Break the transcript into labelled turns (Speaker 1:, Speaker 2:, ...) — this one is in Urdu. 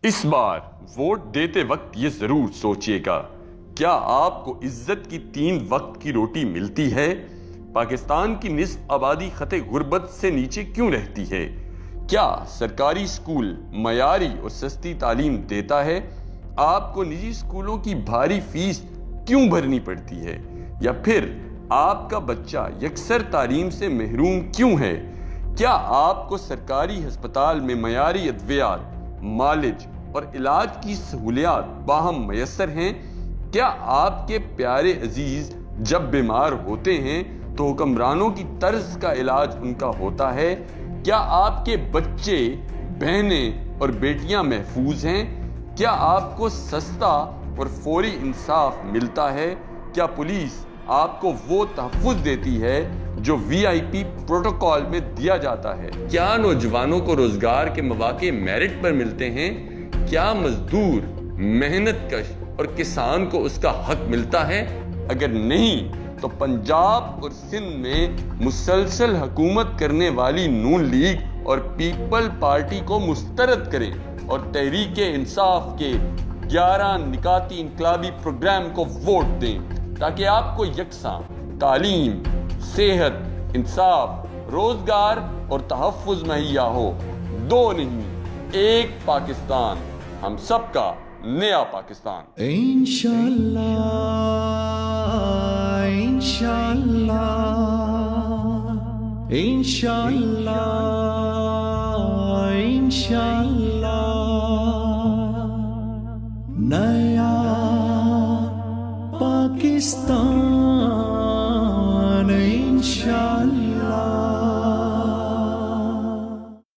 Speaker 1: اس بار ووٹ دیتے وقت یہ ضرور سوچیے گا، کیا آپ کو عزت کی 3 وقت کی روٹی ملتی ہے؟ پاکستان کی نصف آبادی خطے غربت سے نیچے کیوں رہتی ہے؟ کیا سرکاری اسکول معیاری اور سستی تعلیم دیتا ہے؟ آپ کو نجی اسکولوں کی بھاری فیس کیوں بھرنی پڑتی ہے؟ یا پھر آپ کا بچہ یکسر تعلیم سے محروم کیوں ہے؟ کیا آپ کو سرکاری ہسپتال میں معیاری ادویات، معالج اور علاج کی سہولیات باہم میسر ہیں؟ کیا آپ کے پیارے عزیز جب بیمار ہوتے ہیں تو حکمرانوں کی طرز کا علاج ان کا ہوتا ہے؟ کیا آپ کے بچے، بہنیں اور بیٹیاں محفوظ ہیں؟ کیا آپ کو سستا اور فوری انصاف ملتا ہے؟ کیا پولیس آپ کو وہ تحفظ دیتی ہے جو VIP پروٹوکول میں دیا جاتا ہے؟ کیا نوجوانوں کو روزگار کے مواقع میرٹ پر ملتے ہیں؟ کیا مزدور، محنت کش اور کسان کو اس کا حق ملتا ہے؟ اگر نہیں تو پنجاب اور سندھ میں مسلسل حکومت کرنے والی نون لیگ اور پیپل پارٹی کو مسترد کریں اور تحریک انصاف کے 11 نکاتی انقلابی پروگرام کو ووٹ دیں تاکہ آپ کو یکساں تعلیم، صحت، انصاف، روزگار اور تحفظ مہیا ہو۔ 2 نہیں، 1 پاکستان، ہم سب کا نیا پاکستان۔
Speaker 2: انشاءاللہ انشاءاللہ انشاءاللہ انشاءاللہ نیا پاکستان۔